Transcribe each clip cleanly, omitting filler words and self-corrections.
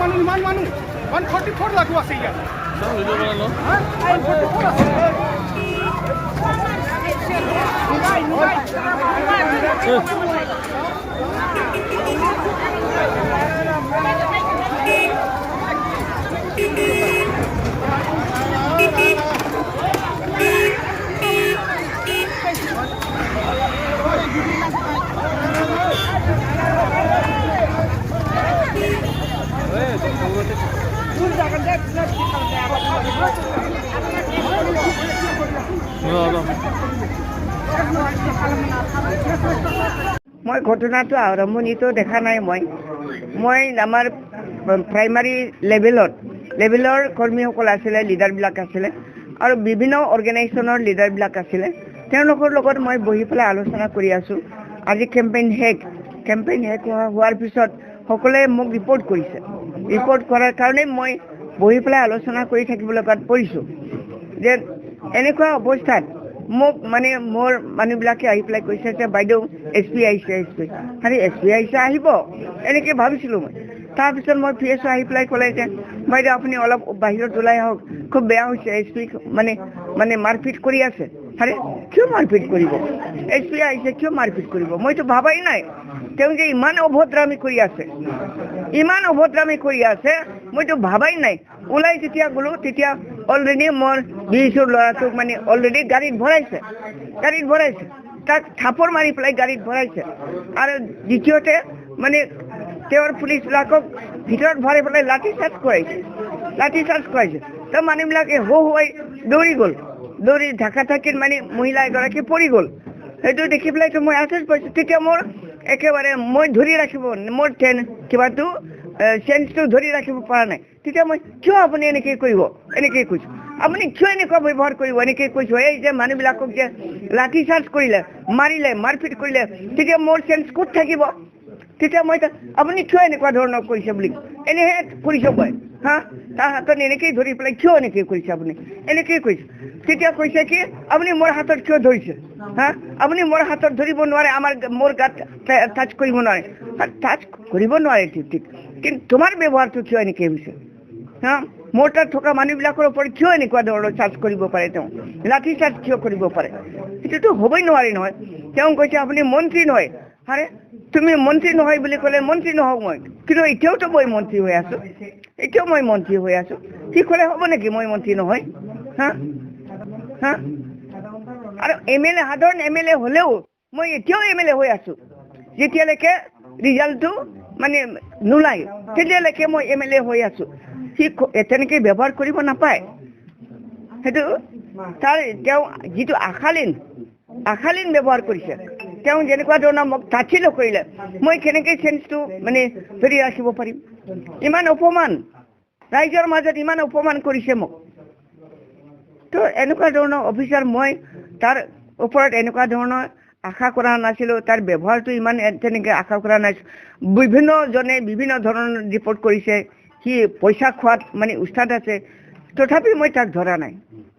মানুহ ইমান মানুহ 144 লাগু আছে ইয়াত হা 144 আছে মই ঘটনাটো আৰম্ভণিটো দেখা নাই মই আমাৰ প্ৰাইমাৰী লেভেলৰ কৰ্মীসকল আছিলে লিডাৰবিলাক আছিলে আৰু বিভিন্ন অৰ্গেনাইজেশ্যনৰ লিডাৰবিলাক আছিলে তেওঁলোকৰ লগত মই বহি পেলাই আলোচনা কৰি আছোঁ আজি কেম্পেইন শেষ হোৱাৰ পিছত সকলোৱে মোক ৰিপৰ্ট কৰাৰ কাৰণে মই বহি পেলাই আলোচনা কৰি থাকিব লগাত পৰিছোঁ যে এনেকুৱা অৱস্থাত মোক মানে মোৰ মানুহবিলাকে আহি পেলাই কৈছে যে বাইদেউ SP আহিছে আৰে SP আহিছে আহিব এনেকৈ ভাবিছিলোঁ মই তাৰপিছত মই PSO আহি পেলাই ক'লে যে বাইদেউ আপুনি অলপ বাহিৰত ওলাই আহক খুব বেয়া হৈছে SP মানে মাৰপিট কৰি আছে আৰে কিয় মাৰপিট কৰিব SP আহিছে কিয় মাৰপিট কৰিব মইতো ভাবাই নাই তেওঁ যে ইমান অভদ্ৰামি কৰি আছে মইতো ভাবাই নাই ওলাই যেতিয়া গ'লো তেতিয়া অলৰেডি মোৰ বিছৰ ল'ৰাটোক মানে অলৰেডি গাড়ীত ভৰাইছে তাক থাপৰ মাৰি পেলাই গাড়ীত ভৰাইছে আৰু দ্বিতীয়তে মানে তেওঁৰ পুলিচবিলাকক ভিতৰত ভৰাই পেলাই লাঠি চাৰ্জ কৰাইছে তো মানুহবিলাকে হৈ দৌৰি ঢাকাঢাকিত মানে মহিলা এগৰাকী পৰি গ'ল সেইটো দেখি পেলাইতো মই আচৰিত পাইছোঁ তেতিয়া মোৰ একেবাৰে মই ধৰি ৰাখিব মোৰ কিবাটো চেঞ্চটো ধৰি ৰাখিব পৰা নাই তেতিয়া মই কিয় আপুনি এনেকৈ কৈছোঁ আপুনি কিয় এনেকুৱা ব্যৱহাৰ কৰিব এনেকৈ কৈছোঁ এই যে মানুহবিলাকক যে লাঠি চাৰ্জ কৰিলে মাৰিলে মাৰপিট কৰিলে তেতিয়া মোৰ চেঞ্চ ক'ত থাকিব তেতিয়া মই আপুনি কিয় এনেকুৱা ধৰণৰ কৰিছে বুলি এনেহে কৰিছে মই হা তাৰ হাতত এনেকৈ ধৰি পেলাই কিয় এনেকৈ কৰিছে আপুনি এনেকৈ কৈছে তেতিয়া কৈছে কি আপুনি মোৰ হাতত কিয় ধৰিছে হা আপুনি মোৰ হাতত ধৰিব নোৱাৰে মোৰ গাত টাচ কৰিব নোৱাৰে ঠিক কিন্তু তোমাৰ ব্যৱহাৰটো কিয় এনেকৈ হৈছে হা মোৰ তাত থকা মানুহবিলাকৰ ওপৰত কিয় এনেকুৱা ধৰণৰ চাৰ্জ কৰিব পাৰে তেওঁ লাঠি চাৰ্জ কিয় কৰিব পাৰে সেইটোতো হ'বই নোৱাৰে নহয় তেওঁ কৈছে আপুনি মন্ত্ৰী নহয় আৰে তুমি মন্ত্ৰী নহয় বুলি ক'লে মন্ত্ৰী নহওঁ মই কিন্তু এতিয়াওতো মই মন্ত্ৰী হৈ আছোঁ কি ক'লে হ'ব নেকি মই মন্ত্ৰী নহয় হা আৰু সাধাৰণ MLA হ'লেও মই এতিয়াও MLA হৈ আছোঁ যেতিয়ালৈকে ৰিজাল্টটো মানে নোলায় তেতিয়ালৈকে মই MLA হৈ আছোঁ সি তেনেকৈ ব্যৱহাৰ কৰিব নাপায় সেইটো তাৰ তেওঁ যিটো আশালীন ব্যৱহাৰ কৰিছে তেওঁ যেনেকুৱা ধৰণৰ মোক তাচিল কৰিলে মই কেনেকৈ চেঞ্চটো মানে ধৰি ৰাখিব পাৰিম ইমান অপমান ৰাইজৰ মাজত ইমান অপমান কৰিছে মোক তো এনেকুৱা ধৰণৰ অফিচাৰ মই তাৰ ওপৰত এনেকুৱা ধৰণৰ আশা কৰা নাছিলোঁ তাৰ ব্যৱহাৰটো ইমান তেনেকৈ আশা কৰা নাছিলোঁ বিভিন্নজনে বিভিন্ন ধৰণৰ ৰিপৰ্ট কৰিছে সি পইচা খোৱাত মানে উস্তাদ আছে তথাপি মই তাক ধৰা নাই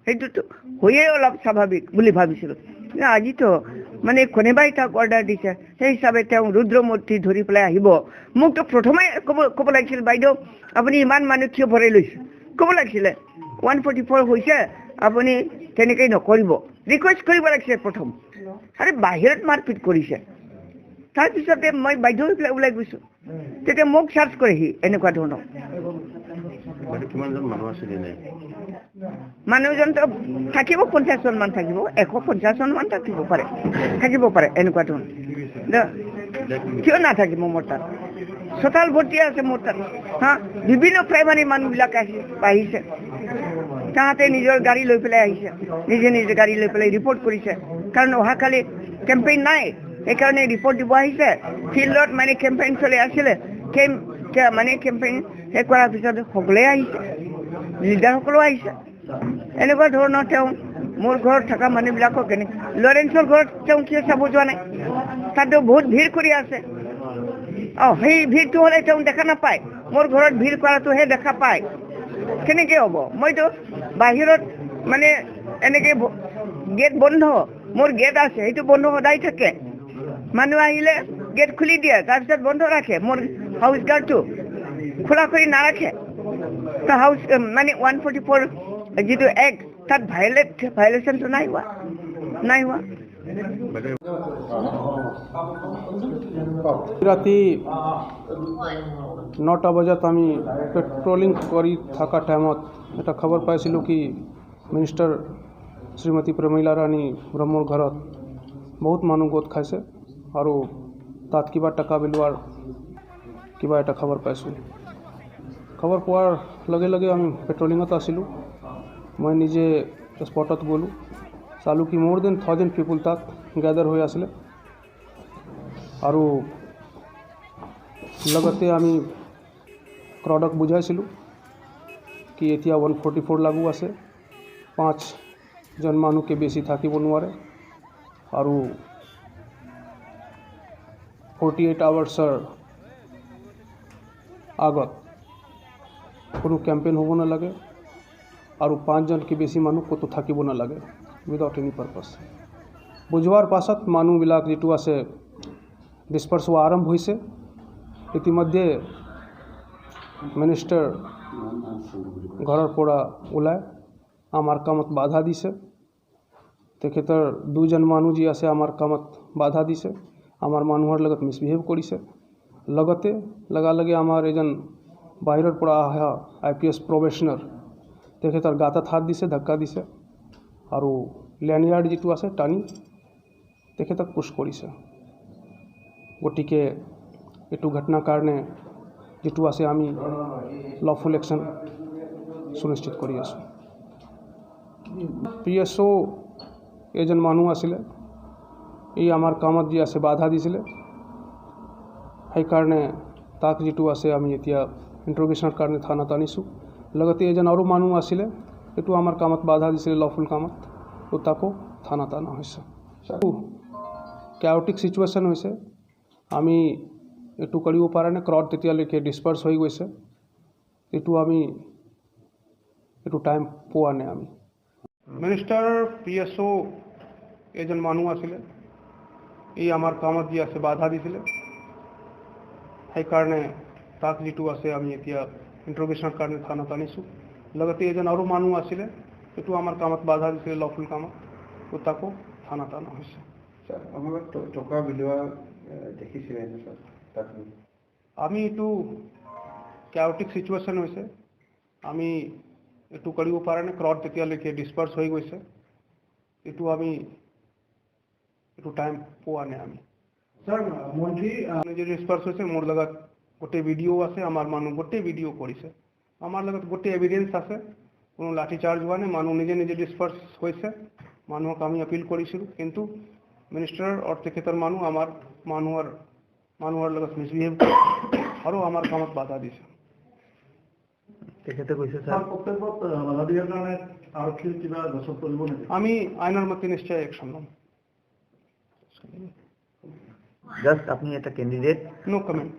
সেইটোতো হৈয়ে অলপ স্বাভাৱিক বুলি ভাবিছিলোঁ আজিতো মানে কোনোবাই তাক অৰ্ডাৰ দিছে সেই হিচাপে তেওঁ ৰুদ্ৰমূৰ্তি ধৰি পেলাই আহিব মোকতো প্ৰথমে ক'ব লাগিছিল বাইদেউ আপুনি ইমান মানুহ কিয় ভৰাই লৈছে ক'ব লাগিছিলে 144 হৈছে আপুনি তেনেকৈ নকৰিব ৰিকুৱেষ্ট কৰিব লাগিছে প্ৰথম আৰে বাহিৰত মাৰপিট কৰিছে তাৰপিছতে মই বাধ্য হৈ পেলাই ওলাই গৈছোঁ তেতিয়া মোক চাৰ্জ কৰেহি এনেকুৱা ধৰণৰ মানুহজনতো থাকিব 50জন মান থাকিব 150জন মান থাকিব পাৰে এনেকুৱা ধৰণৰ কিয় নাথাকিব মোৰ তাত চোতাল ভৰ্তি আছে মোৰ তাত হা বিভিন্ন প্ৰাইমাৰী মানুহবিলাক আহিছে তাহাঁতে নিজৰ গাড়ী লৈ পেলাই আহিছে নিজে গাড়ী লৈ পেলাই ৰিপৰ্ট কৰিছে কাৰণ অহাকালি কেম্পেইন নাই সেইকাৰণে ৰিপৰ্ট দিব আহিছে ফিল্ডত মানে কেম্পেইন চলি আছিলে মানে কেম্পেইন শেষ কৰাৰ পিছত সকলোৱে আহিছে লিডাৰসকলেও আহিছে এনেকুৱা ধৰণৰ তেওঁ মোৰ ঘৰত থকা মানুহবিলাকক লৰেন্সৰ ঘৰত তেওঁ কিয় চাব যোৱা নাই তাতো বহুত ভিৰ কৰি আছে সেই ভিৰটো হ'লে তেওঁ দেখা নাপায় মোৰ ঘৰত ভিৰ কৰাটোহে দেখা পায় কেনেকৈ হ'ব মইতো বাহিৰত মানে এনেকৈ গেট বন্ধ মোৰ গেট আছে সেইটো বন্ধ সদায় থাকে মানুহ আহিলে গেট খুলি দিয়ে তাৰপিছত বন্ধ ৰাখে মোৰ হাউচ গাৰ্ডটো খোলা কৰি নাৰাখে তো হাউচ মানে 144 যিটো এক্ট তাত ভাইলেশ্যনটো নাই হোৱা ৰাতে 9টা বজাত আমি পেট্ৰোলিং কৰি থকা টাইমত এটা খবৰ পাইছিলোঁ কি মিনিষ্টাৰ শ্ৰীমতী প্ৰমীলা ৰাণী ব্ৰহ্মৰ ঘৰত বহুত মানুহ গোট খাইছে আৰু তাত কিবা টকা বিলোৱাৰ কিবা এটা খবৰ পাইছোঁ। খবৰ পোৱাৰ লগে লগে আমি পেট্ৰলিঙত আছিলোঁ। মই নিজে স্পটত গ'লোঁ, চালোঁ কি মোৰ দেন 1000 পিপল তাত গ্যাদাৰ হৈ আছিলে আৰু লগতে আমি ক্ৰাউডক বুজাইছিলোঁ কি এতিয়া 144 লাগু আছে, 5জন মানুহকে বেছি থাকিব নোৱাৰে আৰু 48 আৱাৰ্ছৰ আগত কোনো কেম্পেইন হ'ব নালাগে আৰু 5জনকে বেছি মানুহ ক'তো থাকিব নালাগে উইদাউট এনি পাৰপাছ। বুজোৱাৰ পাছত মানুহবিলাক যিটো আছে ডিছপাৰ্চ হোৱা আৰম্ভ হৈছে। ইতিমধ্যে মিনিষ্টাৰ ঘৰৰ পৰা ওলাই আমাৰ কামত বাধা দিছে। তেখেতৰ 2জন মানুহ যি আছে আমাৰ কামত বাধা দিছে, আমাৰ মানুহৰ লগত মিছবিহেভ কৰিছে। লগতে লগালগে আমাৰ এজন বাহিৰৰ পৰা অহা IPS প্ৰবেশনাৰ তেখেতৰ গাঁতত হাত দিছে, ধাক্কা দিছে আৰু লেনিয়াৰ্ড যিটো আছে টানি তেখেতক পুছ কৰিছে। গতিকে এইটো ঘটনাৰ কাৰণে যিটো আছে আমি লফুল একশ্যন সুনিশ্চিত কৰি আছোঁ। PSO এজন মানুহ আছিলে, এই আমাৰ কামত যি আছে বাধা দিছিলে, সেইকাৰণে তাক যিটো আছে আমি এতিয়া ইণ্টাৰগেশ্যনৰ কাৰণে থানাত আনিছোঁ। লগতে এজন আৰু মানুহ আছিলে, এইটো আমাৰ কামত বাধা দিছিলে লফুল কামত, তো তাকো থানাত অনা হৈছে। কেঅটিক চিটুৱেশ্যন হৈছে, আমি এইটো কৰিব পৰা নাই, ক্ৰাউড তেতিয়ালৈকে ডিছপাৰ্চ হৈ গৈছে, এইটো টাইম পোৱা নাই আমি। মিনিষ্টাৰ PSO এজন মানুহ আছিলে, এই আমাৰ কামত যি আছে বাধা দিছিলে, সেইকাৰণে তাক যিটো আছে আমি এতিয়া ইণ্টাৰগেশ্যনৰ কাৰণে থানাত আনিছোঁ। লগতে এজন আৰু মানুহ আছিলে, এইটো আমাৰ কামত বাধা দিছিলে লফুল কামত, তো তাকো থানাত অনা হৈছে। আমাৰ টকা বিলোৱা দেখিছিলে তাত আমি এইটো কেঅটিক চিটুৱেশ্যন হৈছে, আমি এইটো কৰিব পৰা নাই, ক্ৰাউড তেতিয়ালৈকে ডিছপাৰ্চ হৈ গৈছে, এইটো টাইম পোৱা নাই আমি। স্যাৰ মন্ত্ৰী যে ডিছপাৰ্চ হৈছে, মোৰ লগত গোটেই ভিডিঅ' আছে, আমাৰ মানুহ গোটেই ভিডিঅ' কৰিছে, আমাৰ লগত গোটেই এভিডেন্স আছে, কোনো লাঠি চাৰ্জ হোৱা নাই, মানুহ নিজে নিজে ডিছপাৰ্চ হৈছে। মানুহক আমি আপিল কৰিছিলোঁ, কিন্তু মিনিষ্টাৰ আৰু তেখেতৰ মানুহ আমাৰ মানুহৰ লগত মিছবিহেভ আৰু আমাৰ কামত বাধা দিছে। তেখেতে কৈছে স্যাৰ কৰ্তব্যত বাধা দিয়াৰ কাৰণে আৰক্ষীৰ কিবা গছক কৰিব নেকি? আমি আইনৰ মতে নিশ্চয় একশ্যন ল'ম। জাষ্ট আপনি এটা ক্যান্ডিডেট নো কমেন্ট।